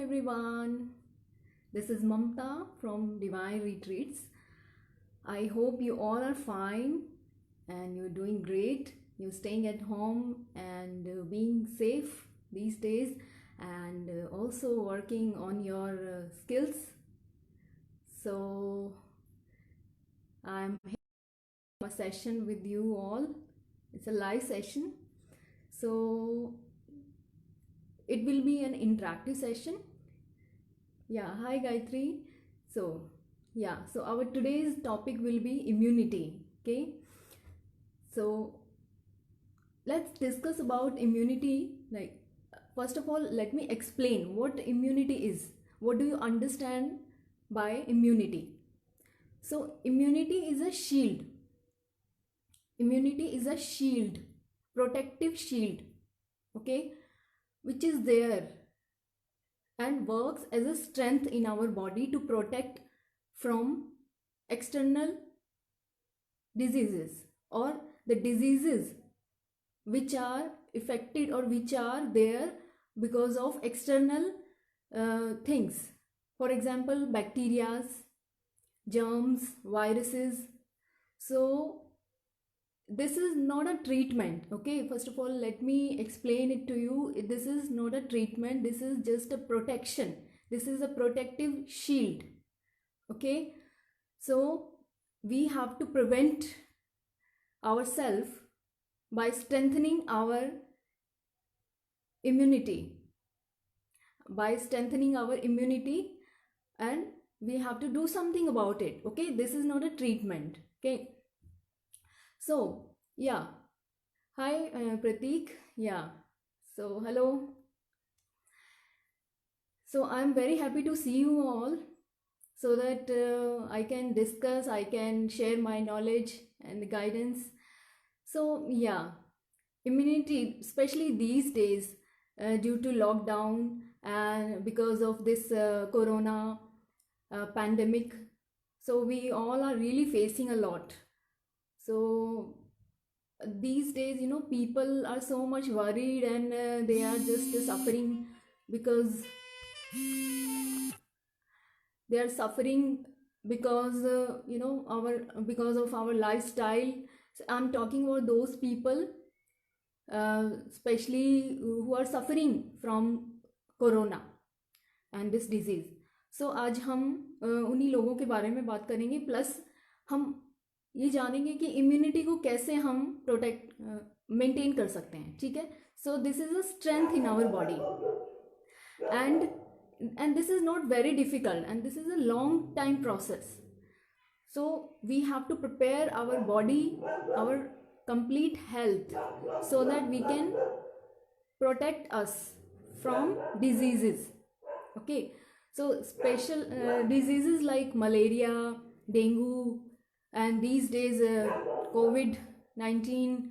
everyone. This is Mamta from Divine Retreats. I hope you all are fine and you're doing great. You're staying at home and being safe these days, and also working on your skills. So, I'm here for a session with you all. It's a live session. So, it will be an interactive session. Yeah, hi Gayatri. So, so our today's topic will be immunity. Okay, so let's discuss about immunity. Like, first of all, let me explain what immunity is. What do you understand by immunity? So, immunity is a shield. Immunity is a shield, protective shield, okay, which is there and works as a strength in our body to protect from external diseases or the diseases which are affected or which are there because of external things. For example, bacteria, germs, viruses. So this is not a treatment. Okay, first of all, let me explain it to you. This is not a treatment, this is just a protection. This is a protective shield. Okay, so we have to prevent ourselves by strengthening our immunity, and we have to do something about it. Okay, this is not a treatment. Okay, so yeah, hi Pratik. Yeah, so hello. So I'm very happy to see you all, so that I can discuss, I can share my knowledge and guidance. So yeah, immunity, especially these days, due to lockdown and because of this corona pandemic, so we all are really facing a lot. So these days, people are so much worried, and they are just suffering because they are suffering because our because of our lifestyle. So I'm talking about those people, especially who are suffering from corona and this disease. So आज हम उन्हीं लोगों के बारे में बात करेंगे, plus हम ये जानेंगे कि इम्यूनिटी को कैसे हम प्रोटेक्ट मेंटेन कर सकते हैं. ठीक है, so this is a strength in our body, and this is not very difficult, and this is a long time process. So we have to prepare our body, our complete health, so that we can protect us from diseases. Okay, so special diseases like malaria, dengue, and these days COVID-19,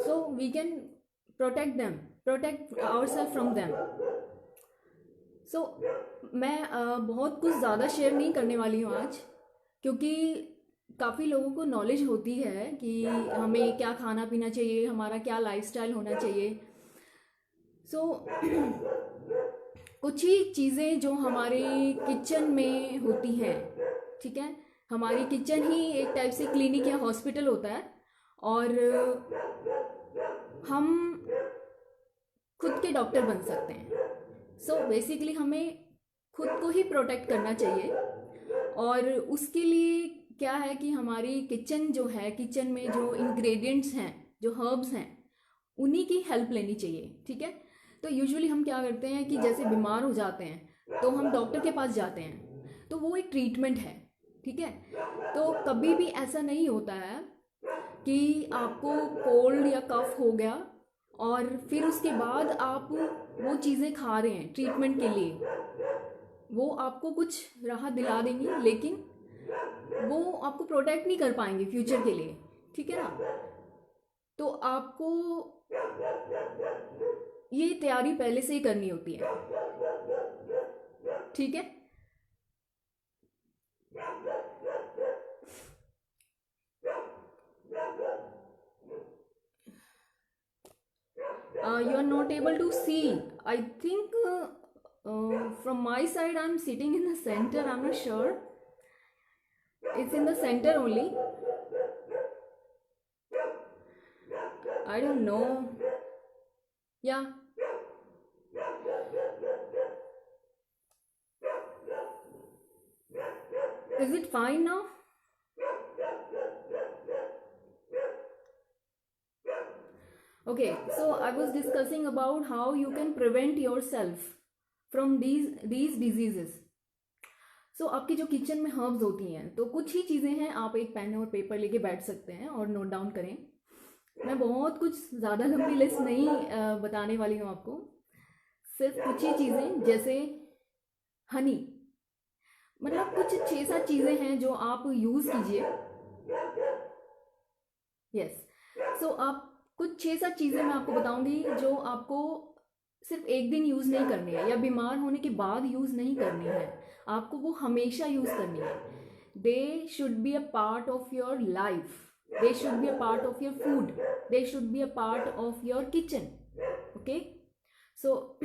so we can protect ourselves from them. So मैं बहुत कुछ ज़्यादा share नहीं करने वाली हूँ आज, क्योंकि काफ़ी लोगों को नॉलेज होती है कि हमें क्या खाना पीना चाहिए, हमारा क्या लाइफस्टाइल होना चाहिए. सो कुछ ही चीज़ें जो हमारे किचन में होती हैं. ठीक है, हमारी किचन ही एक टाइप से क्लिनिक या हॉस्पिटल होता है, और हम खुद के डॉक्टर बन सकते हैं. सो बेसिकली हमें खुद को ही प्रोटेक्ट करना चाहिए, और उसके लिए क्या है कि हमारी किचन जो है, किचन में जो इंग्रेडिएंट्स हैं, जो हर्ब्स हैं, उन्हीं की हेल्प लेनी चाहिए. ठीक है, तो यूजुअली हम क्या करते हैं कि जैसे बीमार हो जाते हैं तो हम डॉक्टर के पास जाते हैं, तो वो एक ट्रीटमेंट है. ठीक है, तो कभी भी ऐसा नहीं होता है कि आपको कोल्ड या कफ हो गया और फिर उसके बाद आप वो चीज़ें खा रहे हैं ट्रीटमेंट के लिए. वो आपको कुछ राहत दिला देंगी, लेकिन वो आपको प्रोटेक्ट नहीं कर पाएंगे फ्यूचर के लिए. ठीक है ना, तो आपको ये तैयारी पहले से ही करनी होती है. ठीक है, you are not able to see. I think from my side I'm sitting in the center. I'm not sure. It's in the center only. I don't know. Yeah. Is it fine now? Okay, so I was discussing about how you can prevent yourself from these diseases. सो आपकी जो kitchen में herbs होती हैं, तो कुछ ही चीज़ें हैं, आप एक पेन और पेपर लेके बैठ सकते हैं और नोट डाउन करें. मैं बहुत कुछ ज़्यादा लंबी लिस्ट नहीं बताने वाली हूँ आपको. सिर्फ कुछ ही चीज़ें, जैसे हनी, मतलब कुछ 6-7 चीज़ें हैं जो आप यूज़ कीजिए. यस, सो आप कुछ 6-7 चीज़ें मैं आपको बताऊंगी जो आपको सिर्फ एक दिन यूज़ नहीं करनी है या बीमार होने के बाद यूज़ नहीं करनी है, आपको वो हमेशा यूज़ करनी है. They should be a part of your life, they should be a part of your food, they should be a part of your kitchen. Okay, so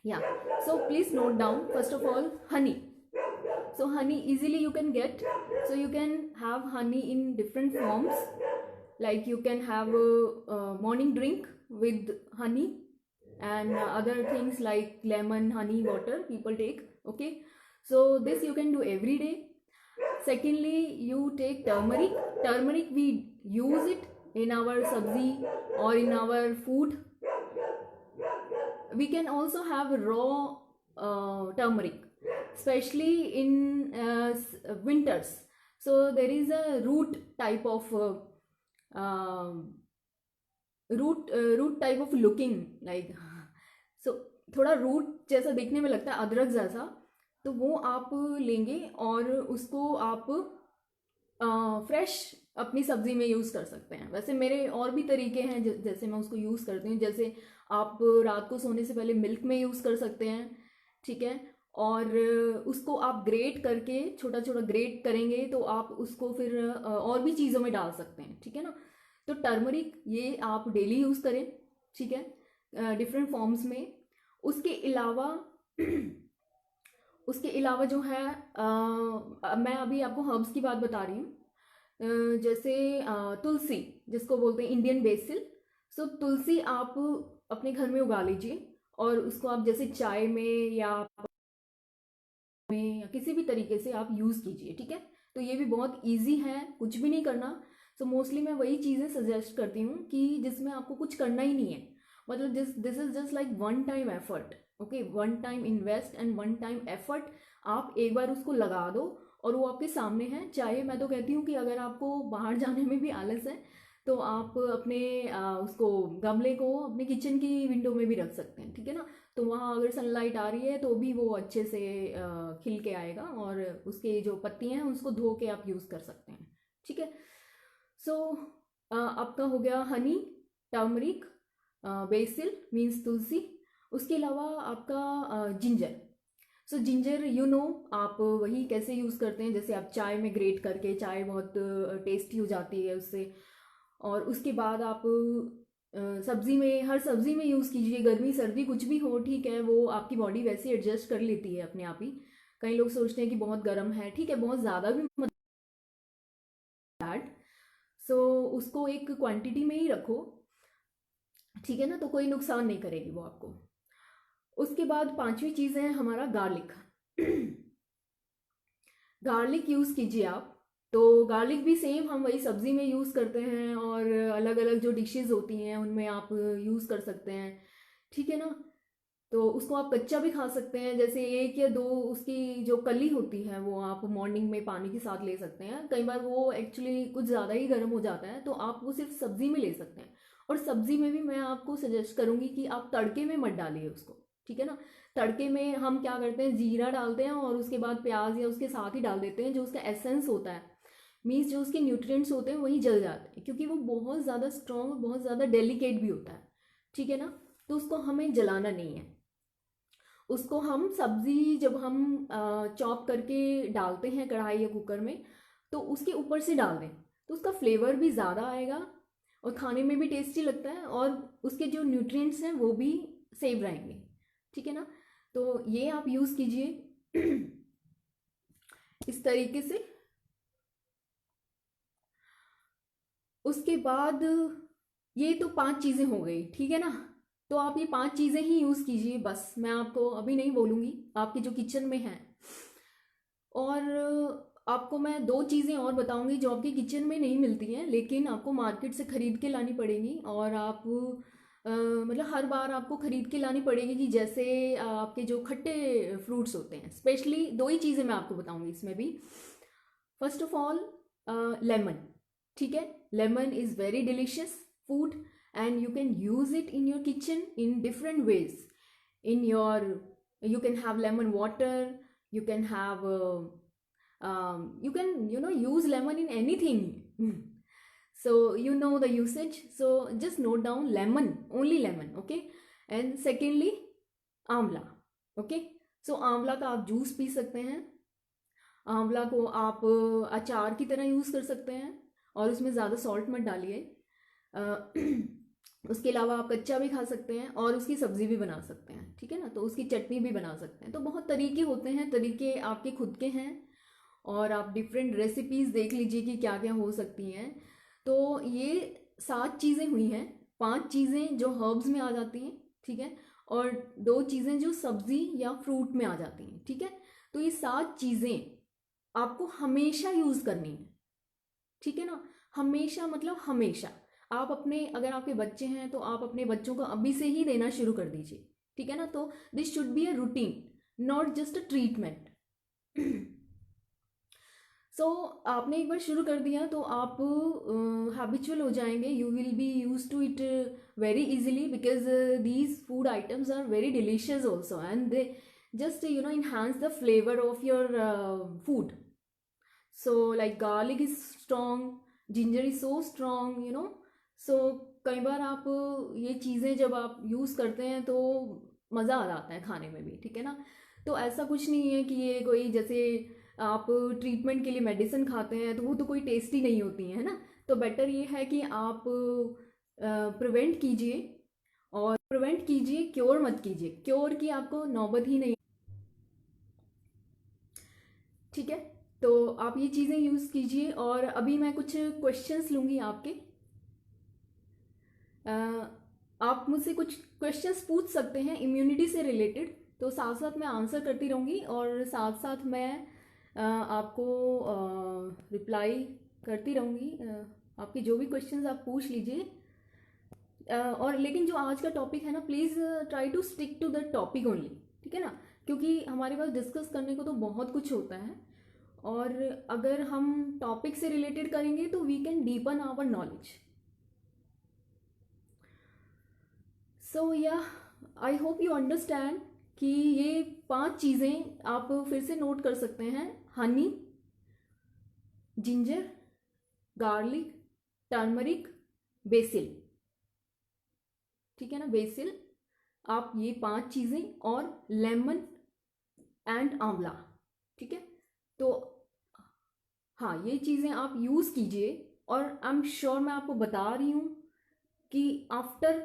yeah, so please note down. First of all, honey. So honey easily you can get. So you can have honey in different forms, like you can have a morning drink with honey, and other things like lemon, honey, water people take. Okay, so this you can do every day. Secondly, you take turmeric. Turmeric, we use it in our sabzi or in our food. We can also have raw turmeric, especially in winters. So there is a root type of root type of looking like, so थोड़ा root जैसा दिखने में लगता है, अदरक जैसा. तो वो आप लेंगे और उसको आप फ्रेश अपनी सब्जी में यूज़ कर सकते हैं. वैसे मेरे और भी तरीके हैं जैसे मैं उसको यूज़ करती हूँ. जैसे आप रात को सोने से पहले मिल्क में यूज़ कर सकते हैं, ठीक है, और उसको आप ग्रेट करके, छोटा छोटा ग्रेट करेंगे तो आप उसको फिर और भी चीज़ों में डाल सकते हैं, ठीक है ना. तो टर्मरिक ये आप डेली यूज़ करें, ठीक है, डिफरेंट फॉर्म्स में. उसके अलावा जो है मैं अभी आपको हर्ब्स की बात बता रही हूँ. जैसे तुलसी, जिसको बोलते हैं इंडियन बेसिल. सो तुलसी आप अपने घर में उगा लीजिए और उसको आप जैसे चाय में या किसी भी तरीके से आप यूज़ कीजिए, ठीक है. तो ये भी बहुत इजी है, कुछ भी नहीं करना. सो मोस्टली मैं वही चीज़ें सजेस्ट करती हूँ कि जिसमें आपको कुछ करना ही नहीं है, मतलब this is just like one time effort. Okay, one time invest and one time effort. आप एक बार उसको लगा दो और वो आपके सामने है. चाहे मैं तो कहती हूँ कि अगर आपको बाहर जाने में भी आलस है तो आप अपने उसको गमले को अपने किचन की विंडो में भी रख सकते हैं, ठीक है ना. तो वहाँ अगर सनलाइट आ रही है तो भी वो अच्छे से खिल के आएगा और उसके जो पत्तियाँ हैं उसको धो के आप यूज़ कर सकते हैं, ठीक है. सो आपका हो गया हनी, टर्मरिक, बेसिल मीन्स तुलसी. उसके अलावा आपका ginger. So ginger you know आप वही कैसे यूज़ करते हैं, जैसे आप चाय में ग्रेट करके, चाय बहुत टेस्टी हो जाती है उससे. और उसके बाद आप सब्ज़ी में, हर सब्ज़ी में यूज़ कीजिए. गर्मी सर्दी कुछ भी हो, ठीक है, वो आपकी बॉडी वैसे एडजस्ट कर लेती है अपने आप ही. कई लोग सोचते हैं कि बहुत गर्म है, ठीक है, बहुत ज़्यादा भी मत ऐड. सो उसको एक क्वांटिटी में ही रखो, ठीक है ना, तो कोई नुकसान नहीं करेगी वो आपको. उसके बाद 5वीं चीज़ है हमारा गार्लिक. गार्लिक यूज़ कीजिए आप. तो गार्लिक भी सेम हम वही सब्ज़ी में यूज़ करते हैं और अलग अलग जो डिशेस होती हैं उनमें आप यूज़ कर सकते हैं, ठीक है ना. तो उसको आप कच्चा भी खा सकते हैं. जैसे 1 या 2 उसकी जो कली होती है वो आप मॉर्निंग में पानी के साथ ले सकते हैं. कई बार वो एक्चुअली कुछ ज़्यादा ही गर्म हो जाता है तो आप वो सिर्फ सब्ज़ी में ले सकते हैं. और सब्ज़ी में भी मैं आपको सजेस्ट करूँगी कि आप तड़के में मत डालिए उसको, ठीक है ना. तड़के में हम क्या करते हैं, जीरा डालते हैं और उसके बाद प्याज या उसके साथ ही डाल देते हैं. जो उसका एसेंस होता है, मीन्स जो उसके न्यूट्रिएंट्स होते हैं वही जल जाते हैं, क्योंकि वो बहुत ज़्यादा स्ट्रॉन्ग, बहुत ज़्यादा डेलिकेट भी होता है, ठीक है ना. तो उसको हमें जलाना नहीं है. उसको हम सब्ज़ी जब हम चॉप करके डालते हैं कढ़ाई या कुकर में, तो उसके ऊपर से डाल दें तो उसका फ्लेवर भी ज़्यादा आएगा और खाने में भी टेस्टी लगता है और उसके जो न्यूट्रिएंट्स हैं वो भी सेव रहेंगे, ठीक है ना. तो ये आप यूज़ कीजिए इस तरीके से। उसके बाद ये तो 5 चीज़ें हो गई, ठीक है ना। तो आप ये 5 चीज़ें ही यूज़ कीजिए बस, मैं आपको अभी नहीं बोलूँगी, आपके जो किचन में हैं। और आपको मैं 2 चीज़ें और बताऊंगी जो आपके किचन में नहीं मिलती हैं, लेकिन आपको मार्केट से ख़रीद के लानी पड़ेगी। और आप मतलब हर बार आपको ख़रीद के लानी पड़ेगी कि जैसे आपके जो खट्टे फ्रूट्स होते हैं, स्पेशली 2 ही चीज़ें मैं आपको बताऊंगी इसमें भी। फर्स्ट ऑफ ऑल लेमन, ठीक है। Lemon is very delicious food and you can use it in your kitchen in different ways. in your you can have lemon water, you can have you can use lemon in anything. So you know the usage, so just note down lemon, only lemon, okay. And secondly आंवला, okay. So आंवला का आप juice P सकते हैं, आंवला को आप अचार की तरह यूज़ कर सकते हैं और उसमें ज़्यादा सॉल्ट मत डालिए। उसके अलावा आप कच्चा भी खा सकते हैं और उसकी सब्ज़ी भी बना सकते हैं, ठीक है ना। तो उसकी चटनी भी बना सकते हैं। तो बहुत तरीके होते हैं, तरीके आपके खुद के हैं और आप डिफरेंट रेसिपीज़ देख लीजिए कि क्या क्या हो सकती हैं। तो ये 7 चीज़ें हुई हैं, 5 चीज़ें जो हर्ब्स में आ जाती हैं, ठीक है, और 2 चीज़ें जो सब्ज़ी या फ्रूट में आ जाती हैं, ठीक है। तो ये 7 चीज़ें आपको हमेशा यूज़ करनी है, ठीक है ना। हमेशा मतलब हमेशा। आप अपने, अगर आपके बच्चे हैं तो आप अपने बच्चों को अभी से ही देना शुरू कर दीजिए, ठीक है ना। तो this should be a routine, not just a treatment. So आपने एक बार शुरू कर दिया तो आप हैबिचुअल हो जाएंगे, you will be use to it very easily because these food items are very delicious also and they just enhance the flavor of your food. So like garlic is strong, ginger is so strong, so कई बार आप ये चीज़ें जब आप use करते हैं तो मज़ा आ जाता है खाने में भी, ठीक है ना। तो ऐसा कुछ नहीं है कि ये कोई, जैसे आप ट्रीटमेंट के लिए मेडिसिन खाते हैं तो वो तो कोई टेस्टी नहीं होती है ना। तो बेटर ये है कि आप प्रिवेंट कीजिए, और प्रिवेंट कीजिए, क्योर मत कीजिए, क्योर की आपको नौबत ही नहीं, ठीक है। तो आप ये चीज़ें यूज़ कीजिए। और अभी मैं कुछ क्वेश्चंस लूँगी आपके, आप मुझसे कुछ क्वेश्चंस पूछ सकते हैं इम्यूनिटी से रिलेटेड। तो साथ साथ मैं आंसर करती रहूँगी और साथ साथ मैं आपको रिप्लाई करती रहूँगी। आपके जो भी क्वेश्चंस आप पूछ लीजिए। और लेकिन जो आज का टॉपिक है ना, please try to stick to the topic only, ठीक है ना। क्योंकि हमारे पास डिस्कस करने को तो बहुत कुछ होता है, और अगर हम टॉपिक से रिलेटेड करेंगे तो we can deepen our knowledge. So yeah I hope you understand कि ये 5 चीज़ें आप फिर से नोट कर सकते हैं। Honey, ginger, garlic, turmeric, BECIL, ठीक है ना, बेसिल। आप ये 5 चीज़ें और लेमन एंड आंवला, ठीक है। तो हाँ, ये चीज़ें आप यूज़ कीजिए और आई एम श्योर, मैं आपको बता रही हूँ कि after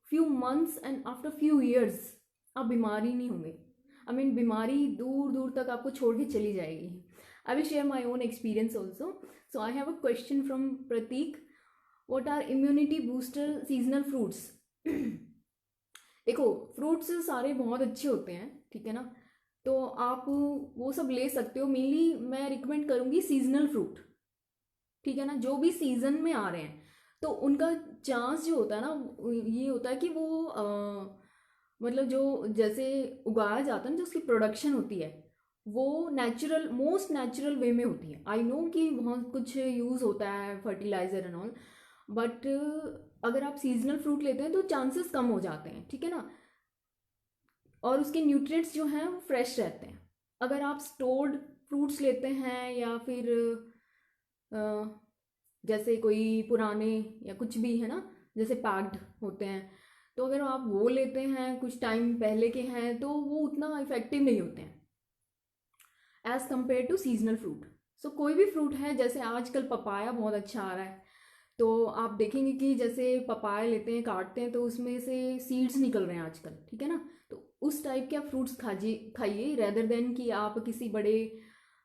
few months and after few years आप बीमार ही नहीं होंगे। आई मीन बीमारी दूर दूर तक आपको छोड़ के चली जाएगी। I will share my own experience also. So I have a question from Prateek, what are immunity booster seasonal fruits. देखो, फ्रूट्स सारे बहुत अच्छे होते हैं, ठीक है ना। तो आप वो सब ले सकते हो। मेनली मैं रिकमेंड करूँगी सीजनल फ्रूट, ठीक है ना, जो भी सीजन में आ रहे हैं। तो उनका चांस जो होता है ना, ये होता है कि वो मतलब जो जैसे उगाया जाता है ना, जो उसकी प्रोडक्शन होती है वो नेचुरल, मोस्ट नेचुरल वे में होती है। आई नो कि बहुत कुछ यूज़ होता है फर्टिलाइज़र एंड ऑल, बट अगर आप सीजनल फ्रूट लेते हैं तो चांसेस कम हो जाते हैं, ठीक है ना। और उसके न्यूट्रिएंट्स जो हैं वो फ्रेश रहते हैं। अगर आप स्टोर्ड फ्रूट्स लेते हैं या फिर जैसे कोई पुराने या कुछ भी है ना, जैसे पैक्ड होते हैं, तो अगर आप वो लेते हैं कुछ टाइम पहले के हैं तो वो उतना इफेक्टिव नहीं होते हैं as compared to seasonal fruit. So कोई भी फ्रूट है, जैसे आजकल पपाया बहुत अच्छा आ रहा है, तो आप देखेंगे कि जैसे पपाया लेते हैं, काटते हैं तो उसमें से सीड्स निकल रहे हैं आजकल, ठीक है ना। तो उस टाइप के आप फ्रूट्स खाइए रेदर देन कि आप किसी बड़े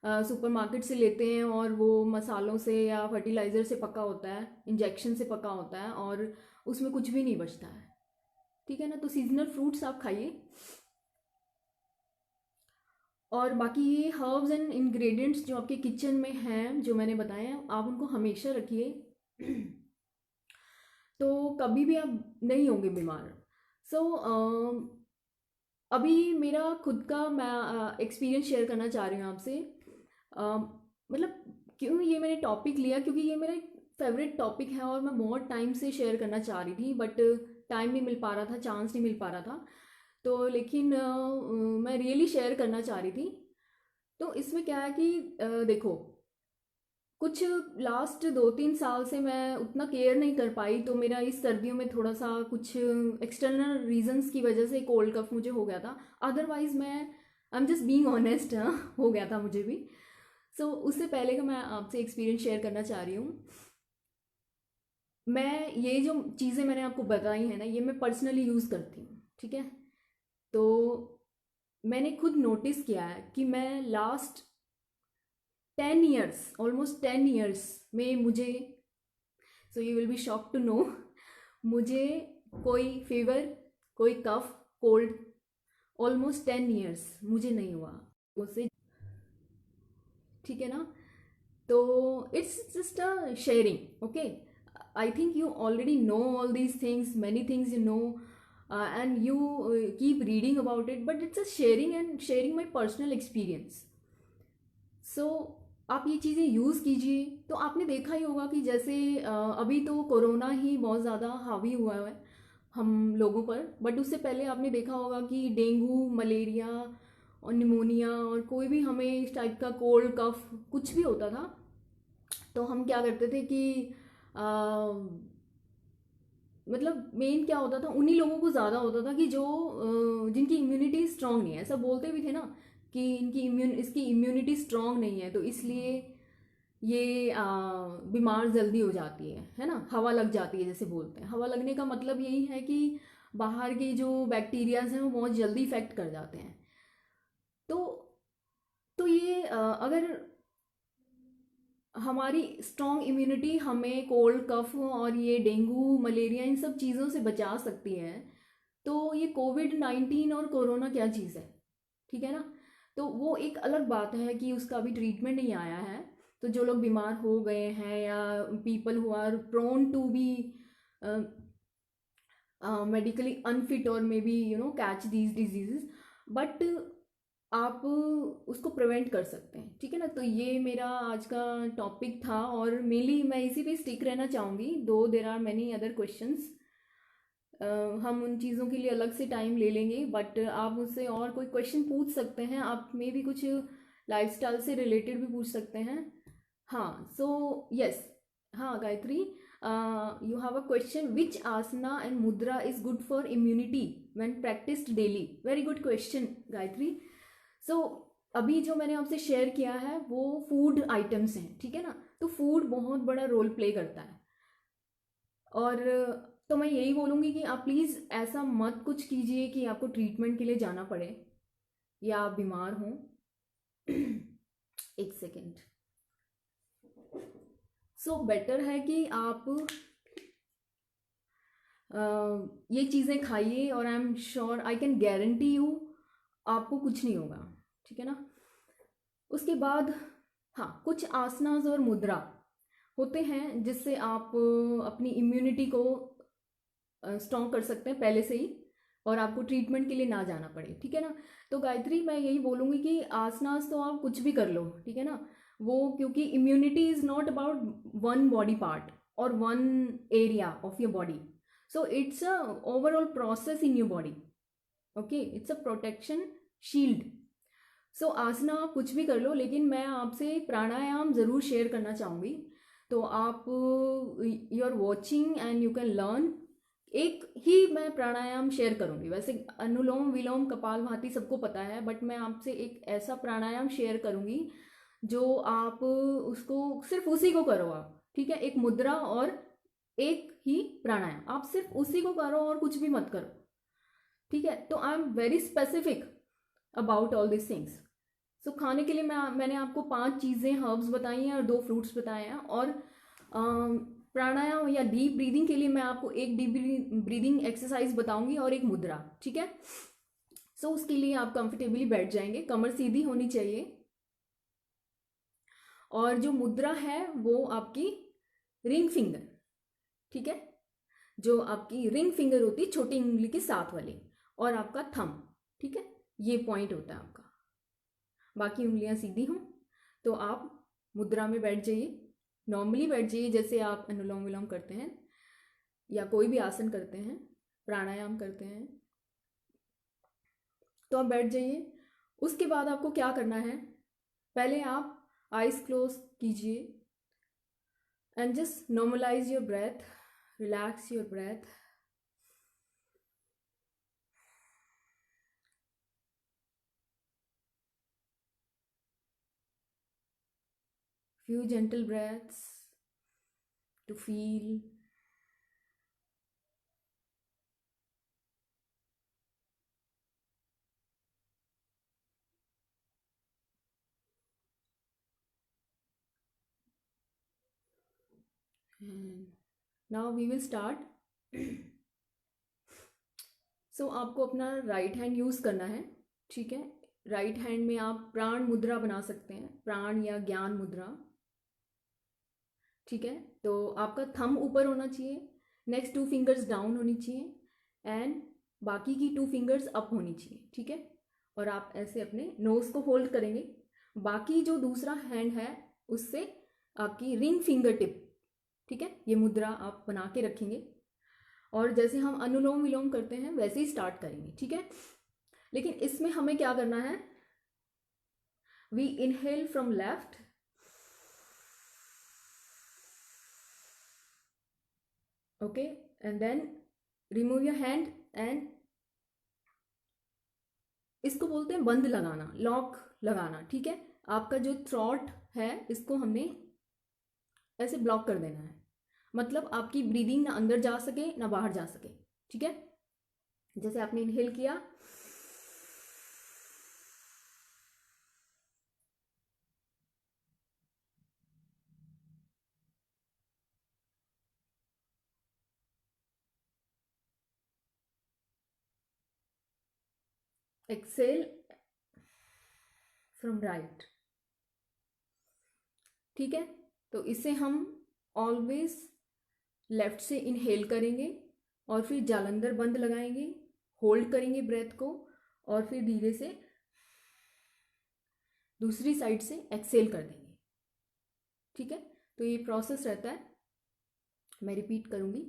सुपरमार्केट से लेते हैं और वो मसालों से या फर्टिलाइज़र से पका होता है, इंजेक्शन से पका होता है और उसमें कुछ भी नहीं बचता है, ठीक है ना। तो सीजनल फ्रूट्स आप खाइए। और बाकी ये हर्ब्स एंड इंग्रेडिएंट्स जो आपके किचन में हैं, जो मैंने बताए हैं, आप उनको हमेशा रखिए। तो कभी भी आप नहीं होंगे बीमार। सो अभी मेरा खुद का मैं एक्सपीरियंस शेयर करना चाह रही हूँ आपसे। मतलब क्यों ये मैंने टॉपिक लिया, क्योंकि ये मेरा फेवरेट टॉपिक है और मैं बहुत टाइम से शेयर करना चाह रही थी, बट टाइम नहीं मिल पा रहा था, चांस नहीं मिल पा रहा था। तो लेकिन मैं रियली शेयर करना चाह रही थी। तो इसमें क्या है कि देखो, कुछ लास्ट 2-3 साल से मैं उतना केयर नहीं कर पाई, तो मेरा इस सर्दियों में थोड़ा सा कुछ एक्सटर्नल रीजंस की वजह से कोल्ड कफ मुझे हो गया था। अदरवाइज मैं I am just being honest, हाँ, हो गया था मुझे भी। सो उससे पहले का मैं आपसे एक्सपीरियंस शेयर करना चाह रही हूँ। मैं ये जो चीज़ें मैंने आपको बताई हैं ना, ये मैं पर्सनली यूज़ करती हूँ, ठीक है। तो मैंने खुद नोटिस किया है कि मैं लास्ट 10 ईयर्स, ऑलमोस्ट 10 ईयर्स में मुझे, so you will be shock to know, मुझे कोई फीवर, कोई कफ, कोल्ड ऑलमोस्ट 10 ईयर्स मुझे नहीं हुआ उससे, ठीक है ना। तो it's just a sharing, okay. I think you already know all these things, many things you know, and you keep reading about it, but it's a sharing and sharing my personal experience. So आप ये चीज़ें use कीजिए। तो आपने देखा ही होगा कि जैसे अभी तो कोरोना ही बहुत ज़्यादा हावी हुआ है हम लोगों पर, बट उससे पहले आपने देखा होगा कि डेंगू, मलेरिया और निमोनिया और कोई भी हमें इस टाइप का कोल्ड कफ कुछ भी होता था, तो हम क्या करते थे कि आ, मतलब मेन क्या होता था, उन्हीं लोगों को ज़्यादा होता था कि जो जिनकी इम्यूनिटी स्ट्रांग नहीं है। ऐसा बोलते भी थे ना कि इसकी इम्यूनिटी स्ट्रांग नहीं है, तो इसलिए ये बीमार जल्दी हो जाती है ना, हवा लग जाती है जैसे बोलते हैं। हवा लगने का मतलब यही है कि बाहर के जो बैक्टीरियाज हैं वो बहुत जल्दी इफेक्ट कर जाते हैं। तो ये अगर हमारी स्ट्रॉन्ग इम्यूनिटी हमें कोल्ड कफ और ये डेंगू, मलेरिया, इन सब चीज़ों से बचा सकती है, तो ये कोविड-19 और कोरोना क्या चीज़ है, ठीक है ना। तो वो एक अलग बात है कि उसका अभी ट्रीटमेंट नहीं आया है। तो जो लोग बीमार हो गए हैं या people who are prone to be medically unfit और maybe catch these diseases, but आप उसको प्रिवेंट कर सकते हैं, ठीक है ना। तो ये मेरा आज का टॉपिक था और मेनली मैं इसी पे स्टिक रहना चाहूँगी, though there are many other questions. हम उन चीज़ों के लिए अलग से टाइम ले लेंगे, बट आप मुझसे और कोई क्वेश्चन पूछ सकते हैं। आप में भी कुछ लाइफस्टाइल से रिलेटेड भी पूछ सकते हैं। हाँ, सो यस, हाँ Gayatri, you have a question, which asana and mudra is good for immunity when practised daily. Very good question Gayatri. So अभी जो मैंने आपसे शेयर किया है वो फूड आइटम्स हैं, ठीक है ना। तो फूड बहुत बड़ा रोल प्ले करता है, और तो मैं यही बोलूँगी कि आप प्लीज़ ऐसा मत कुछ कीजिए कि आपको ट्रीटमेंट के लिए जाना पड़े या आप बीमार हों। एक सेकेंड। सो बेटर है कि आप ये चीज़ें खाइए और I am sure, I can guarantee you, आपको कुछ नहीं होगा, ठीक है ना। उसके बाद हाँ, कुछ आसनास और मुद्रा होते हैं जिससे आप अपनी इम्यूनिटी को स्ट्रॉन्ग कर सकते हैं पहले से ही, और आपको ट्रीटमेंट के लिए ना जाना पड़े, ठीक है ना। तो गायत्री, मैं यही बोलूँगी कि आसनास तो आप कुछ भी कर लो, ठीक है ना। वो क्योंकि immunity is not about one body part और one area of your body, so it's a overall process in your body, okay, it's a protection shield. So asana आप कुछ भी कर लो, लेकिन मैं आपसे प्राणायाम ज़रूर शेयर करना चाहूँगी। तो आप you are watching and you can learn. एक ही मैं प्राणायाम शेयर करूँगी, वैसे अनुलोम विलोम कपालभाति सबको पता है, बट मैं आपसे एक ऐसा प्राणायाम शेयर करूँगी जो आप उसको सिर्फ उसी को करो आप, ठीक है। एक मुद्रा और एक ही प्राणायाम, आप सिर्फ उसी को करो और कुछ भी मत करो। ठीक है, तो I am very specific about all this things. So खाने के लिए मैंने आपको 5 चीज़ें हर्ब्स बताई हैं और 2 फ्रूट्स बताए हैं, और प्राणायाम या डीप ब्रीदिंग के लिए मैं आपको एक डीप ब्रीदिंग एक्सरसाइज बताऊंगी और एक मुद्रा, ठीक है। सो उसके लिए आप कंफर्टेबली बैठ जाएंगे, कमर सीधी होनी चाहिए, और जो मुद्रा है वो आपकी रिंग फिंगर, ठीक है, जो आपकी रिंग फिंगर होती है छोटी उंगली के साथ वाली, और आपका थंब, ठीक है, ये पॉइंट होता है आपका। बाकी उंगलियां सीधी हों तो आप मुद्रा में बैठ जाइए, नॉर्मली बैठ जाइए, जैसे आप अनुलोम विलोम करते हैं या कोई भी आसन करते हैं, प्राणायाम करते हैं, तो आप बैठ जाइए। उसके बाद आपको क्या करना है, पहले आप आइज क्लोज कीजिए and just normalize your breath, relax your breath. Few gentle breaths to feel. And now we will start. सो आपको अपना राइट हैंड यूज़ करना है, ठीक है। राइट हैंड में आप प्राण मुद्रा बना सकते हैं, प्राण या ज्ञान मुद्रा, ठीक है। तो आपका थंब ऊपर होना चाहिए, नेक्स्ट 2 फिंगर्स डाउन होनी चाहिए, एंड बाकी की 2 फिंगर्स अप होनी चाहिए, ठीक है। और आप ऐसे अपने नोज़ को होल्ड करेंगे, बाकी जो दूसरा हैंड है उससे आपकी रिंग फिंगर टिप, ठीक है, ये मुद्रा आप बना के रखेंगे, और जैसे हम अनुलोम विलोम करते हैं वैसे ही स्टार्ट करेंगे, ठीक है। लेकिन इसमें हमें क्या करना है, we inhale from left, okay, and then remove your hand, and इसको बोलते हैं बंद लगाना, लॉक लगाना, ठीक है। आपका जो थ्रॉट है इसको हमने ऐसे ब्लॉक कर देना है, मतलब आपकी ब्रीदिंग ना अंदर जा सके ना बाहर जा सके, ठीक है। जैसे आपने इनहेल किया, एक्सेल फ्रॉम राइट, ठीक है। तो इसे हम ऑलवेज लेफ्ट से इनहेल करेंगे और फिर जालंधर बंद लगाएंगे, होल्ड करेंगे ब्रेथ को, और फिर धीरे से दूसरी साइड से एक्सेल कर देंगे, ठीक है। तो ये प्रोसेस रहता है, मैं रिपीट करूंगी।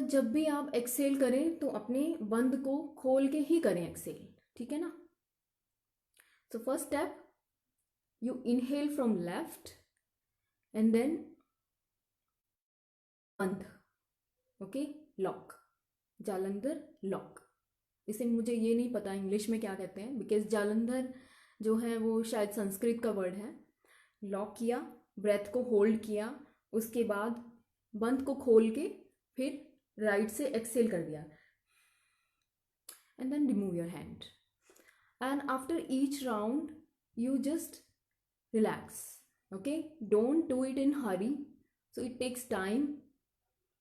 जब भी आप एक्सेल करें तो अपने बंद को खोल के ही करें एक्सेल, ठीक है ना। First step, you inhale from left and then बंद, ओके, लॉक, जालंधर लॉक। इसे मुझे ये नहीं पता इंग्लिश में क्या कहते हैं, बिकॉज जालंधर जो है वो शायद संस्कृत का वर्ड है। लॉक किया, ब्रेथ को होल्ड किया, उसके बाद बंद को खोल के फिर राइट से एक्सेल कर दिया, and then remove your hand, and after each round you just relax, okay, don't do it in hurry, so it takes time।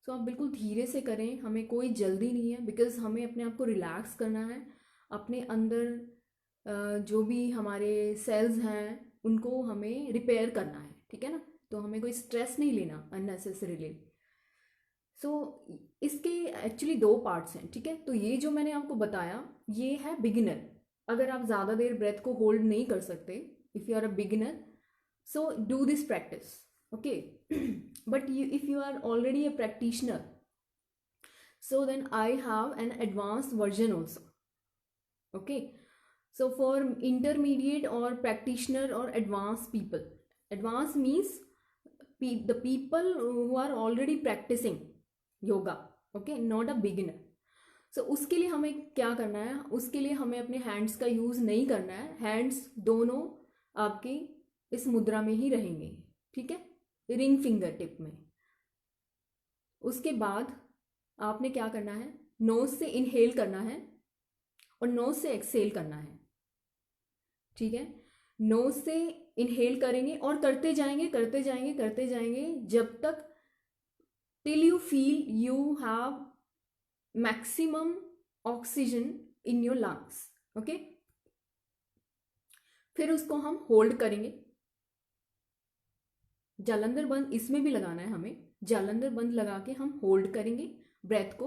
आप बिल्कुल धीरे से करें, हमें कोई जल्दी नहीं है, बिकॉज हमें अपने आप को रिलैक्स करना है, अपने अंदर जो भी हमारे सेल्स हैं उनको हमें रिपेयर करना है, ठीक है ना। तो हमें कोई स्ट्रेस नहीं लेना अननेसेसरीली। सो इसके एक्चुअली दो पार्ट्स हैं, ठीक है। तो ये जो मैंने आपको बताया ये है बिगिनर, अगर आप ज़्यादा देर ब्रेथ को होल्ड नहीं कर सकते, if you are a beginner, so do this practice, okay. But if you are already a practitioner, so then I have an advanced version also, okay. So for intermediate or practitioner or advanced people, advanced means the people who are already practicing yoga, okay, not a beginner. So उसके लिए हमें क्या करना है, उसके लिए हमें अपने हैंड्स का यूज़ नहीं करना है, हैंड्स दोनों आपके इस मुद्रा में ही रहेंगे, ठीक है, रिंग फिंगर टिप में। उसके बाद आपने क्या करना है, नोज से इनहेल करना है और नोज से एक्सहेल करना है, ठीक है। नोज से इनहेल करेंगे और करते जाएंगे करते जाएंगे करते जाएंगे जब तक till you feel you have maximum oxygen in your lungs, okay. फिर उसको हम होल्ड करेंगे, जालंधर बंद इसमें भी लगाना है हमें, जालंधर बंद लगा के हम होल्ड करेंगे ब्रेथ को,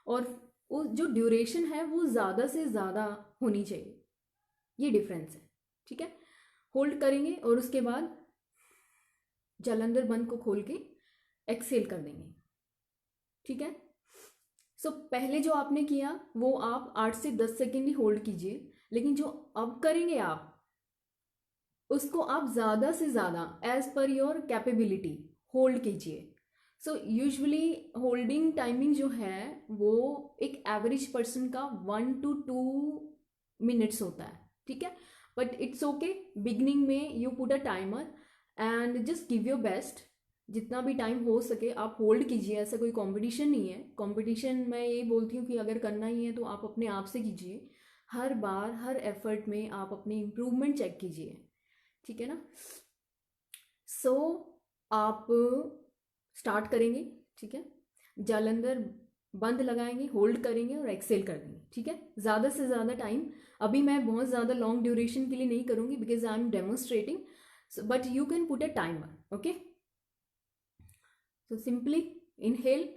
और वो जो ड्यूरेशन है वो ज़्यादा से ज़्यादा होनी चाहिए, ये डिफरेंस है, ठीक है। होल्ड करेंगे और उसके बाद जालंधर बंद को खोल के एक्सेल कर देंगे, ठीक है। सो पहले जो आपने किया वो आप 8 से 10 सेकेंड ही होल्ड कीजिए, लेकिन जो अब करेंगे आप उसको आप ज़्यादा से ज़्यादा as per your capability hold कीजिए। सो यूजुअली होल्डिंग टाइमिंग जो है वो एक एवरेज पर्सन का 1 to 2 मिनट्स होता है, ठीक है। बट इट्स ओके, बिगनिंग में you put a timer and just give your best, जितना भी टाइम हो सके आप होल्ड कीजिए, ऐसा कोई कंपटीशन नहीं है। कंपटीशन मैं ये बोलती हूँ कि अगर करना ही है तो आप अपने आप से कीजिए, हर बार हर एफर्ट में आप अपनी इम्प्रूवमेंट चेक कीजिए, ठीक है ना। सो आप स्टार्ट करेंगे, ठीक है, जालंधर बंद लगाएंगे, होल्ड करेंगे और एक्सेल कर देंगे, ठीक है। ज़्यादा से ज़्यादा टाइम, अभी मैं बहुत ज़्यादा लॉन्ग ड्यूरेशन के लिए नहीं करूँगी because I am demonstrating, but you can put a timer, okay. So simply inhale,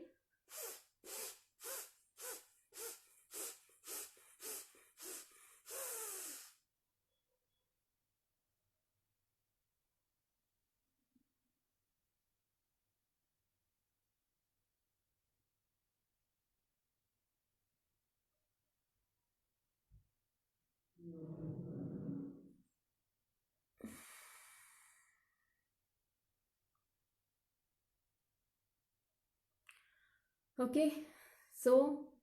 okay. So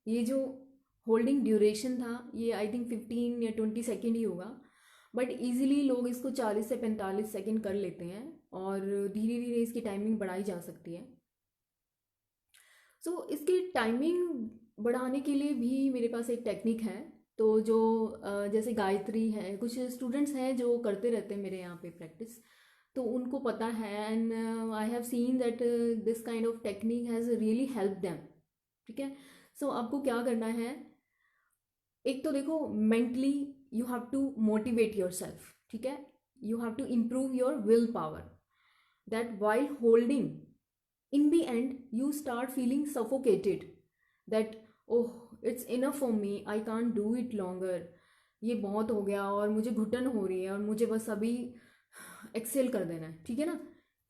ये जो होल्डिंग ड्यूरेशन था ये आई थिंक 15 या 20 सेकेंड ही होगा, बट ईजिली लोग इसको 40 से 45 सेकेंड कर लेते हैं और धीरे धीरे इसकी टाइमिंग बढ़ाई जा सकती है। सो इसकी टाइमिंग बढ़ाने के लिए भी मेरे पास एक टेक्निक है। तो जो जैसे गायत्री है, कुछ स्टूडेंट्स हैं जो करते रहते हैं मेरे यहाँ पे प्रैक्टिस, तो उनको पता है and I have seen that this kind of technique has really help them, ठीक है। सो आपको क्या करना है, एक तो देखो mentally you have to motivate your self, ठीक है, you have to improve your will power, that while holding in the end you start feeling suffocated, that oh it's enough for me, I can't do it longer, ये बहुत हो गया और मुझे घुटन हो रही है और मुझे बस अभी एक्सेल कर देना है, ठीक है ना।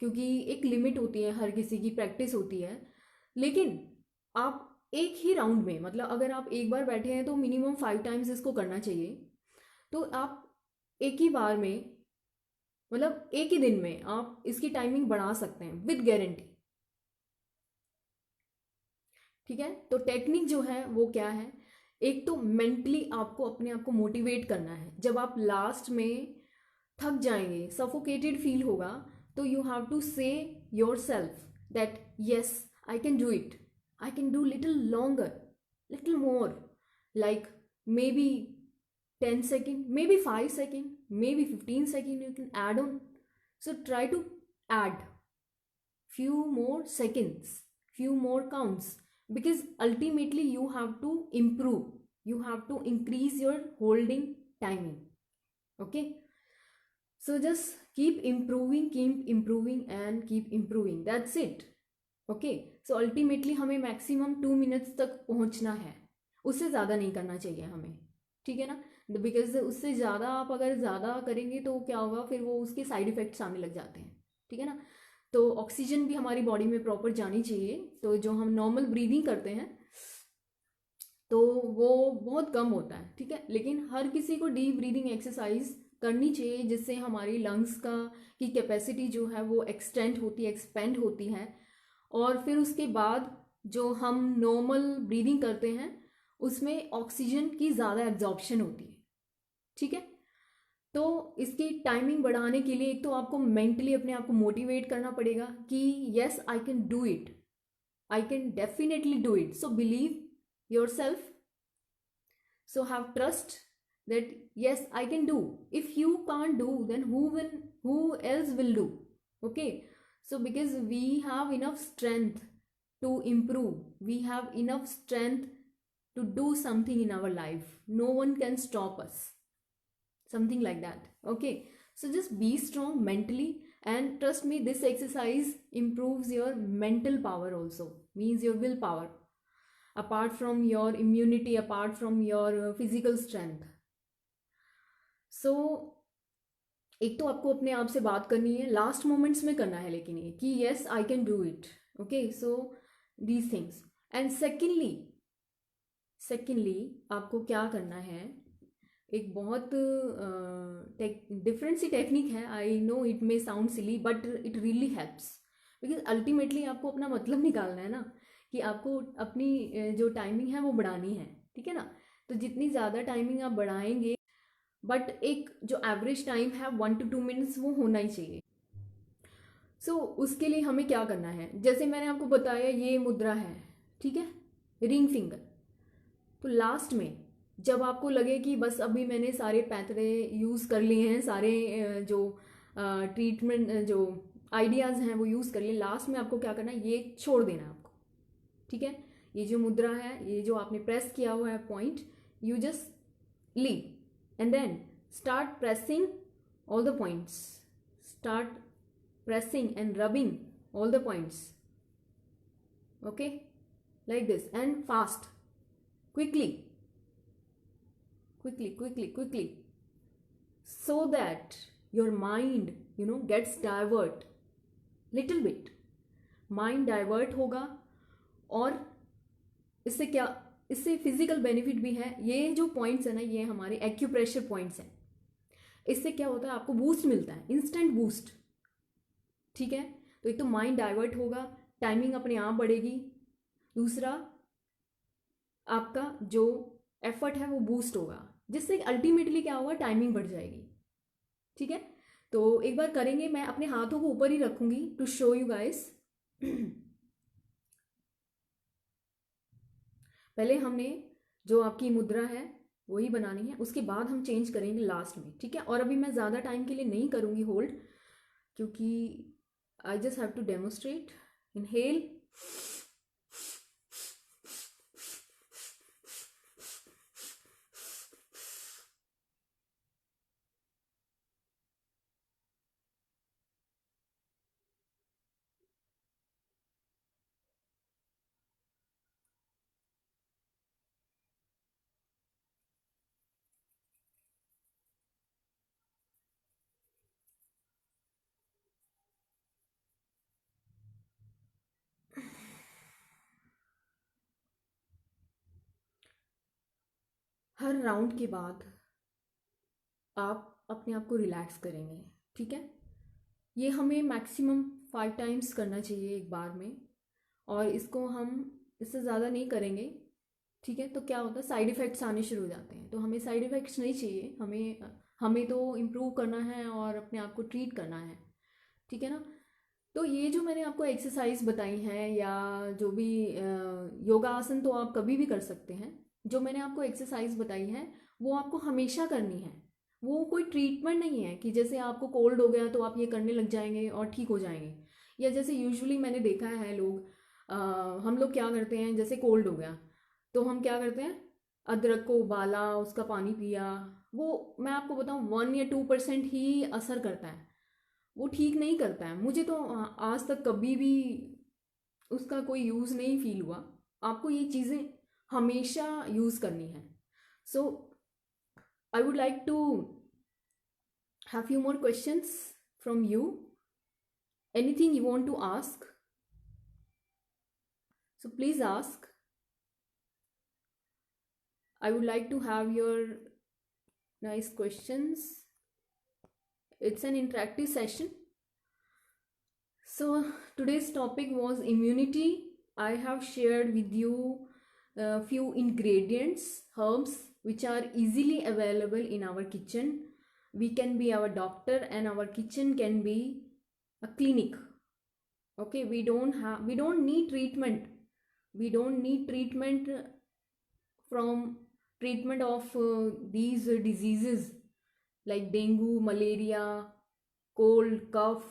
क्योंकि एक लिमिट होती है, हर किसी की प्रैक्टिस होती है, लेकिन आप एक ही राउंड में, मतलब अगर आप एक बार बैठे हैं तो मिनिमम 5 टाइम्स इसको करना चाहिए। तो आप एक ही बार में, मतलब एक ही दिन में आप इसकी टाइमिंग बढ़ा सकते हैं विद गारंटी, ठीक है। तो टेक्निक जो है वो क्या है, एक तो मेंटली आपको अपने आप को मोटिवेट करना है, जब आप लास्ट में थक जाएंगे, सफोकेटेड फील होगा, तो यू हैव टू से your self that yes I can do it, I can do little longer, little more, like may be 10 second, may be 5 second, may be 15 second you can add on. So try to add few more seconds, few more counts, because ultimately you have to improve, you have to increase your holding timing, okay. So just keep improving and keep improving, that's it, okay. So ultimately हमें maximum 2 minutes तक पहुंचना है, उससे ज़्यादा नहीं करना चाहिए हमें, ठीक है ना। बिकॉज उससे ज़्यादा आप अगर ज़्यादा करेंगे तो क्या होगा, फिर वो उसके साइड इफ़ेक्ट्स आने लग जाते हैं, ठीक है ना। तो ऑक्सीजन भी हमारी बॉडी में प्रॉपर जानी चाहिए। तो जो हम नॉर्मल ब्रीदिंग करते हैं तो वो बहुत कम होता है, ठीक है। लेकिन हर किसी को डीप ब्रीदिंग एक्सरसाइज करनी चाहिए, जिससे हमारी लंग्स की कैपेसिटी जो है वो एक्सटेंड होती है, एक्सपेंड होती है। और फिर उसके बाद जो हम नॉर्मल ब्रीदिंग करते हैं उसमें ऑक्सीजन की ज़्यादा एब्जॉर्प्शन होती है, ठीक है। तो इसकी टाइमिंग बढ़ाने के लिए एक तो आपको मेंटली अपने आप को मोटिवेट करना पड़ेगा कि yes I can do it, I can definitely do it, so believe yourself, so have trust that yes I can do. If you can't do, then who else will do? Okay, so because we have enough strength to improve, we have enough strength to do something in our life, no one can stop us, something like that. Okay, so just be strong mentally, and trust me, this exercise improves your mental power also, means your willpower, apart from your immunity, apart from your physical strength. So एक तो आपको अपने आप से बात करनी है, last moments में करना है लेकिन ये कि yes I can do it, okay. So these things. And secondly आपको क्या करना है, एक बहुत डिफरेंट सी टेक्निक है, I know it may sound silly but it really helps, because ultimately आपको अपना मतलब निकालना है ना, कि आपको अपनी जो टाइमिंग है वो बढ़ानी है, ठीक है ना। तो जितनी ज़्यादा टाइमिंग आप बढ़ाएंगे, बट एक जो एवरेज टाइम है 1 to 2 मिनट्स वो होना ही चाहिए। सो उसके लिए हमें क्या करना है, जैसे मैंने आपको बताया ये मुद्रा है, ठीक है, रिंग फिंगर। तो लास्ट में जब आपको लगे कि बस अभी मैंने सारे पैतरे यूज़ कर लिए हैं, सारे जो ट्रीटमेंट जो आइडियाज़ हैं वो यूज़ कर लिए, लास्ट में आपको क्या करना है, ये छोड़ देना है आपको, ठीक है। ये जो मुद्रा है, ये जो आपने प्रेस किया हुआ है point, you just leave and then start pressing all the points, start pressing and rubbing all the points, okay, like this, and fast, quickly, so that your mind gets divert little bit, mind divert होगा। और इससे क्या, इससे physical benefit भी है। ये जो points है ना, ये हमारे एक्यूप्रेशर पॉइंट्स हैं। इससे क्या होता है, आपको बूस्ट मिलता है, इंस्टेंट बूस्ट, ठीक है। तो एक तो माइंड डाइवर्ट होगा, टाइमिंग अपने आप बढ़ेगी, दूसरा आपका जो एफर्ट है वो बूस्ट होगा, जिससे अल्टीमेटली क्या होगा, टाइमिंग बढ़ जाएगी, ठीक है। तो एक बार करेंगे, मैं अपने हाथों को ऊपर ही रखूंगी टू शो यू गाइस। पहले हमने जो आपकी मुद्रा है वही बनानी है, उसके बाद हम चेंज करेंगे लास्ट में, ठीक है। और अभी मैं ज़्यादा टाइम के लिए नहीं करूँगी होल्ड, क्योंकि I just have to demonstrate. Inhale, हर राउंड के बाद आप अपने आप को रिलैक्स करेंगे, ठीक है। ये हमें मैक्सिमम 5 टाइम्स करना चाहिए एक बार में, और इसको हम इससे ज़्यादा नहीं करेंगे, ठीक है। तो क्या होता है, साइड इफ़ेक्ट्स आने शुरू हो जाते हैं। तो हमें साइड इफ़ेक्ट्स नहीं चाहिए, हमें तो इम्प्रूव करना है और अपने आप को ट्रीट करना है, ठीक है ना। तो ये जो मैंने आपको एक्सरसाइज बताई हैं, या जो भी योगा आसन तो आप कभी भी कर सकते हैं, जो मैंने आपको एक्सरसाइज बताई है वो आपको हमेशा करनी है। वो कोई ट्रीटमेंट नहीं है कि जैसे आपको कोल्ड हो गया तो आप ये करने लग जाएंगे और ठीक हो जाएंगे, या जैसे यूजुअली मैंने देखा है लोग, हम लोग क्या करते हैं, जैसे कोल्ड हो गया तो हम क्या करते हैं, अदरक को उबाला, उसका पानी पिया। वो मैं आपको बताऊं 1 या 2% ही असर करता है, वो ठीक नहीं करता है। मुझे तो आज तक कभी भी उसका कोई यूज़ नहीं फील हुआ, आपको ये चीज़ें हमेशा यूज़ करनी है. So I would like to have few more questions from you. Anything you want to ask, so please ask. I would like to have your nice questions. It's an interactive session. So today's topic was immunity. I have shared with you a few ingredients, herbs, which are easily available in our kitchen. We can be our doctor and our kitchen can be a clinic. Okay, we don't need treatment. We don't need treatment from treatment of these diseases like dengue, malaria, cold, cough,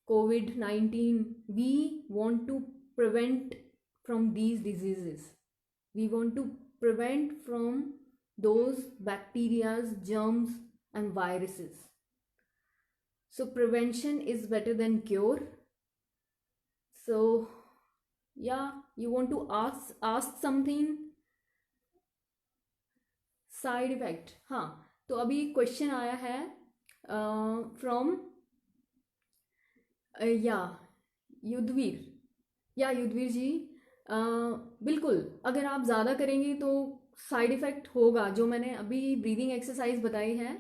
COVID-19. We want to prevent from these diseases. We want to prevent from those bacteria, germs, and viruses. So prevention is better than cure. So yeah, you want to ask something. Side effect, हाँ, तो अभी question आया है from या युद्धवीर जी. बिल्कुल, अगर आप ज़्यादा करेंगे तो साइड इफ़ेक्ट होगा. जो मैंने अभी ब्रीदिंग एक्सरसाइज बताई है,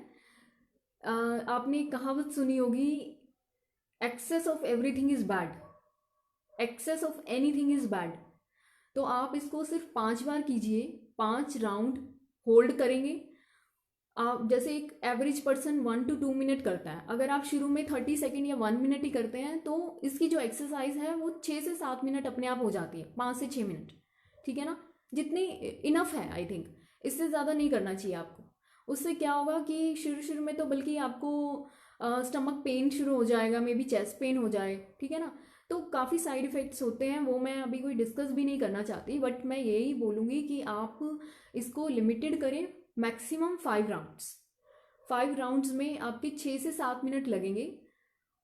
आपने कहावत सुनी होगी, excess of everything is bad, excess of anything is bad. तो आप इसको सिर्फ 5 बार कीजिए, 5 राउंड होल्ड करेंगे. आप जैसे एक एवरेज पर्सन 1 to 2 मिनट करता है, अगर आप शुरू में 30 सेकेंड या 1 मिनट ही करते हैं तो इसकी जो एक्सरसाइज है वो 6 से 7 मिनट अपने आप हो जाती है, 5 से 6 मिनट. ठीक है ना, जितनी इनफ है. आई थिंक इससे ज़्यादा नहीं करना चाहिए आपको. उससे क्या होगा कि शुरू में तो बल्कि आपको स्टमक पेन शुरू हो जाएगा, मे बी चेस्ट पेन हो जाए. ठीक है ना, तो काफ़ी साइड इफ़ेक्ट्स होते हैं, वो मैं अभी कोई डिस्कस भी नहीं करना चाहती. बट मैं यही बोलूँगी कि आप इसको लिमिटेड करें, मैक्सिमम 5 राउंड्स. 5 राउंड्स में आपके 6 से 7 मिनट लगेंगे.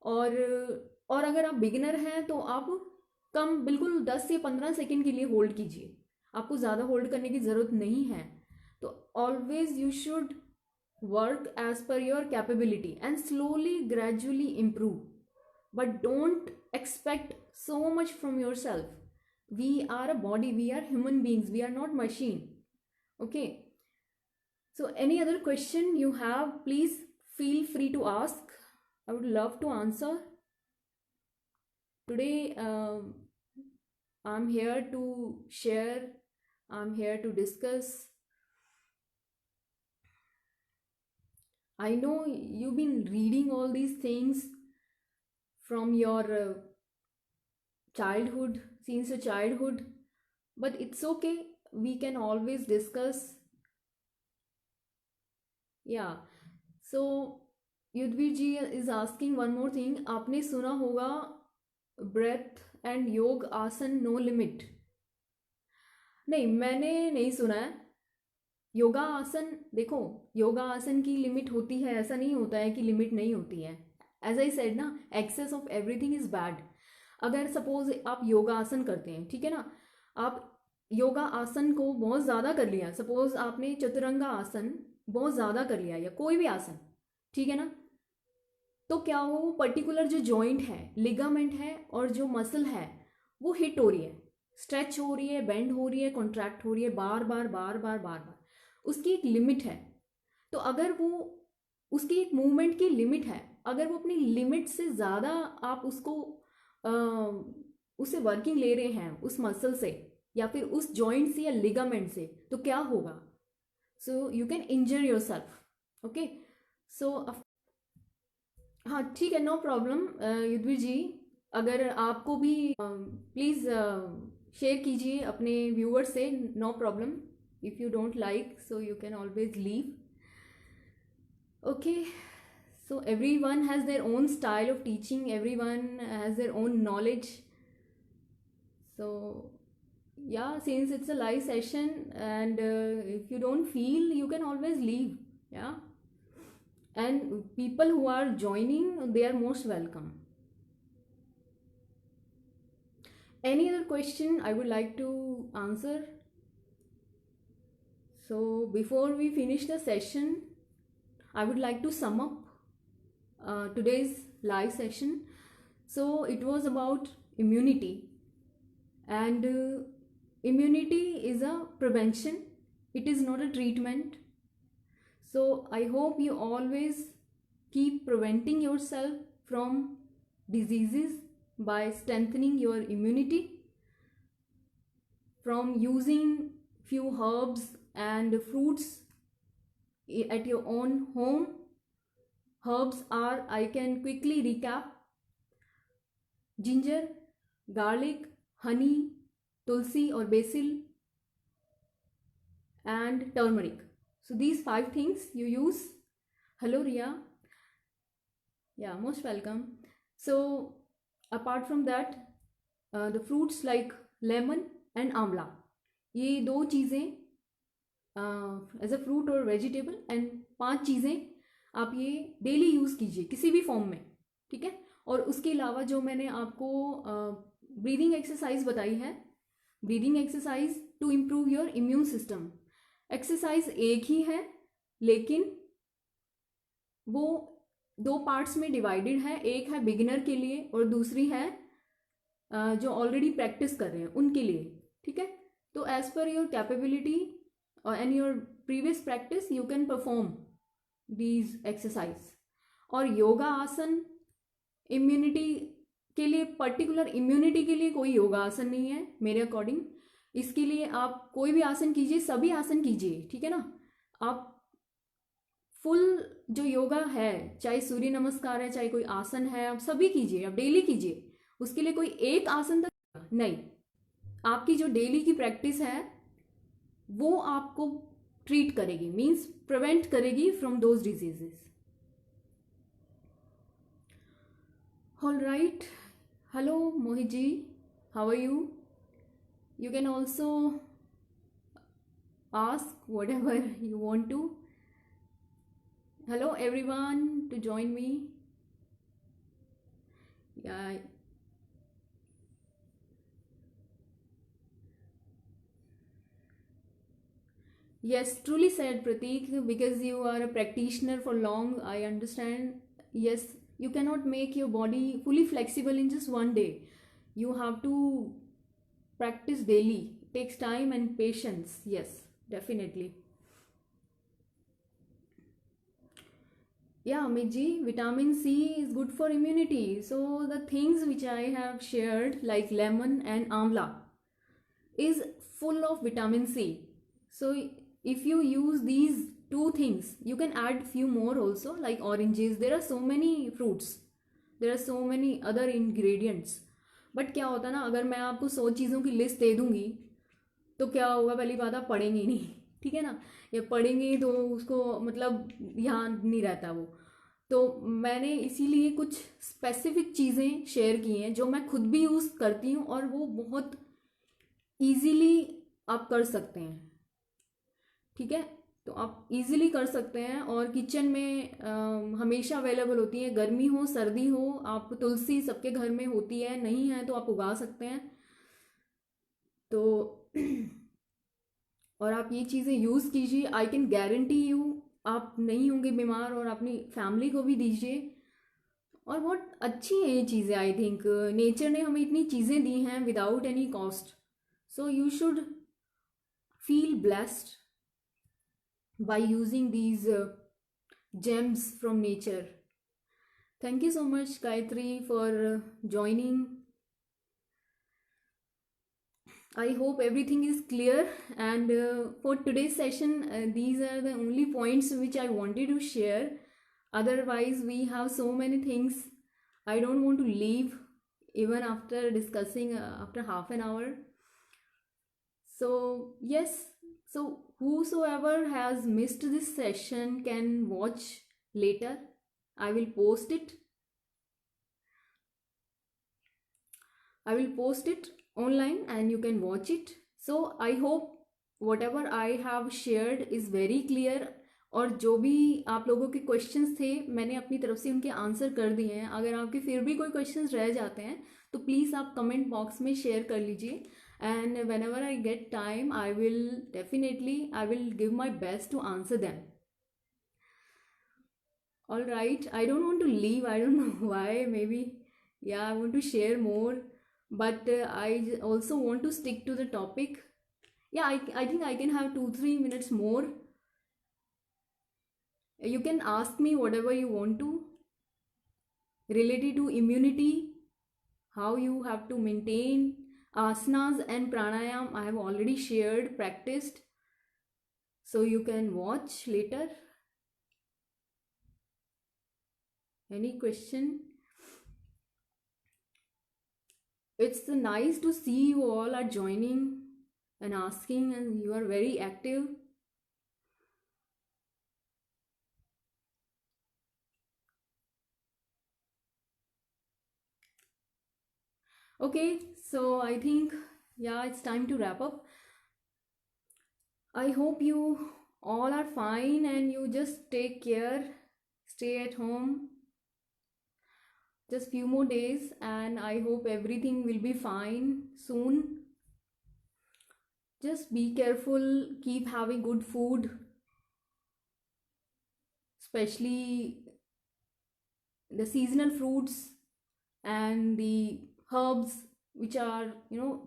और अगर आप बिगिनर हैं तो आप कम, बिल्कुल 10 से 15 सेकेंड के लिए होल्ड कीजिए. आपको ज़्यादा होल्ड करने की ज़रूरत नहीं है. तो always you should work as per your capability and slowly gradually improve. But don't expect so much from yourself. We are a body, we are human beings, we are not machine. Okay, so any other question you have, please feel free to ask. I would love to answer. Today I'm here to share, I'm here to discuss. I know you've been reading all these things from your childhood, since your childhood, but it's okay, we can always discuss. Yeah, so Yudhvir ji is asking one more thing. आपने सुना होगा breath and योग आसन no limit. नहीं, मैंने नहीं सुना है. योगा आसन, देखो, योगा आसन की लिमिट होती है, ऐसा नहीं होता है कि लिमिट नहीं होती है. एज आई सेड ना, excess of everything is bad. अगर सपोज आप योगा आसन करते हैं, ठीक है ना, आप योगा आसन को बहुत ज़्यादा कर लिया, सपोज आपने चतुरंगा आसन बहुत ज़्यादा कर लिया या कोई भी आसन, ठीक है ना, तो क्या हो, वो पर्टिकुलर जो जॉइंट है, लिगामेंट है और जो मसल है वो हिट हो रही है, स्ट्रेच हो रही है, बेंड हो रही है, कॉन्ट्रैक्ट हो रही है, बार बार बार बार बार बार. उसकी एक लिमिट है. तो अगर वो, उसकी एक मूवमेंट की लिमिट है, अगर वो अपनी लिमिट से ज़्यादा आप उसको उससे वर्किंग ले रहे हैं, उस मसल से या फिर उस जॉइंट से या लिगामेंट से, तो क्या होगा? So you can injure yourself. Okay, so हाँ ठीक है, नो प्रॉब्लम. युद्धवीर जी, अगर आपको भी प्लीज़ शेयर कीजिए अपने व्यूअर्स से, no problem. If you don't like, so you can always leave. Okay, so everyone has their own style of teaching, everyone has their own knowledge. So yeah, since it's a live session and if you don't feel, you can always leave. Yeah, and people who are joining, they are most welcome. Any other question I would like to answer? So before we finish the session, I would like to sum up today's live session. So it was about immunity, and immunity is a prevention, it is not a treatment. So I hope you always keep preventing yourself from diseases by strengthening your immunity, from using few herbs and fruits at your own home. Herbs are, I can quickly recap: ginger, garlic, honey, tulsi or basil, and turmeric. So these 5 things you use. Hello Ria. Yeah, most welcome. So apart from that, the fruits like lemon and amla, ये 2 चीज़ें as a fruit और vegetable, and 5 चीज़ें आप ये daily use कीजिए किसी भी form में, ठीक है। और उसके अलावा जो मैंने आपको ब्रीदिंग एक्सरसाइज बताई है, breathing exercise to improve your immune system, exercise एक ही है लेकिन वो 2 पार्ट्स में डिवाइडेड है। एक है बिगिनर के लिए और दूसरी है जो ऑलरेडी प्रैक्टिस कर रहे हैं उनके लिए, ठीक है। तो as per your capability and your previous practice you can perform these exercise. और योगा आसन इम्यूनिटी के लिए, पर्टिकुलर इम्यूनिटी के लिए कोई योगा आसन नहीं है मेरे अकॉर्डिंग। इसके लिए आप कोई भी आसन कीजिए, सभी आसन कीजिए, ठीक है ना। आप फुल जो योगा है, चाहे सूर्य नमस्कार है, चाहे कोई आसन है, आप सभी कीजिए, आप डेली कीजिए। उसके लिए कोई एक आसन तक नहीं, आपकी जो डेली की प्रैक्टिस है वो आपको ट्रीट करेगी, मीन्स प्रिवेंट करेगी from those diseases. All right, hello Mohit ji, how are you? You can also ask whatever you want to. Hello everyone to join me. Yeah. Yes, truly said Prateek, because you are a practitioner for long, I understand. Yes, you cannot make your body fully flexible in just one day. You have to practice daily. It takes time and patience. Yes, definitely. Yeah, Amit ji, vitamin C is good for immunity. So the things which I have shared like lemon and amla is full of vitamin C. So if you use these 2 things, you can add few more also like oranges. There are so many fruits, there are so many other ingredients. But क्या होता है ना, अगर मैं आपको 100 चीज़ों की list दे दूंगी तो क्या होगा, पहली बात आप पढ़ेंगे नहीं, ठीक है ना, या पढ़ेंगे तो उसको मतलब ध्यान नहीं रहता वो। तो मैंने इसीलिए कुछ स्पेसिफिक चीज़ें शेयर की हैं जो मैं खुद भी यूज़ करती हूँ और वो बहुत ईजीली आप कर सकते हैं, ठीक है। तो आप इजीली कर सकते हैं और किचन में हमेशा अवेलेबल होती है, गर्मी हो सर्दी हो। आप तुलसी सबके घर में होती है, नहीं है तो आप उगा सकते हैं। तो और आप ये चीज़ें यूज़ कीजिए, आई कैन गारंटी यू आप नहीं होंगे बीमार, और अपनी फैमिली को भी दीजिए। और बहुत अच्छी है ये चीज़ें, आई थिंक नेचर ने हमें इतनी चीज़ें दी हैं without any cost, so you should feel blessed by using these gems from nature. Thank you so much Gayatri for joining. I hope everything is clear, and for today's session these are the only points which I wanted to share. Otherwise we have so many things. I don't want to leave even after discussing after half an hour. So yes, so whosoever has missed this session can watch later. I will post it. I will post it online and you can watch it. So I hope whatever I have shared is very clear. और जो भी आप लोगों के questions थे मैंने अपनी तरफ से उनके आंसर कर दिए हैं। अगर आपके फिर भी कोई क्वेश्चंस रह जाते हैं तो प्लीज़ आप कमेंट बॉक्स में शेयर कर लीजिए, and whenever I get time I will give my best to answer them. All right, I don't want to leave. I don't know why. Maybe, yeah, I want to share more, but also want to stick to the topic. Yeah, I think I can have 2-3 minutes more. You can ask me whatever you want to related to immunity, how you have to maintain asanas and pranayam. I have already shared, practiced, so you can watch later. Any question? It's nice to see you all are joining and asking, and you are very active. Okay, so I think, yeah, it's time to wrap up. I hope you all are fine and you just take care, stay at home. Just few more days, and I hope everything will be fine soon. Just be careful, keep having good food, especially the seasonal fruits and the herbs which are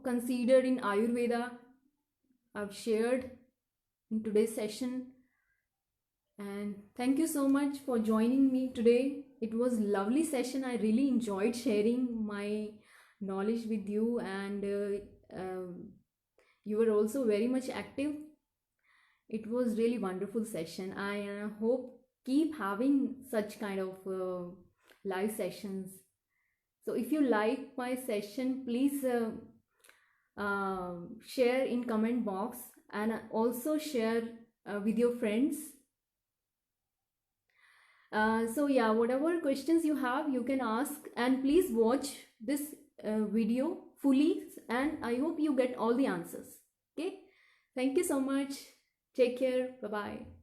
considered in Ayurveda. I've shared in today's session, and thank you so much for joining me today. It was lovely session. I really enjoyed sharing my knowledge with you, and you were also very much active. It was really wonderful session. I hope keep having such kind of live sessions. So if you like my session, please share in comment box, and also share with your friends. So yeah, whatever questions you have, you can ask, and please watch this video fully, and I hope you get all the answers. Okay, thank you so much. Take care. Bye bye.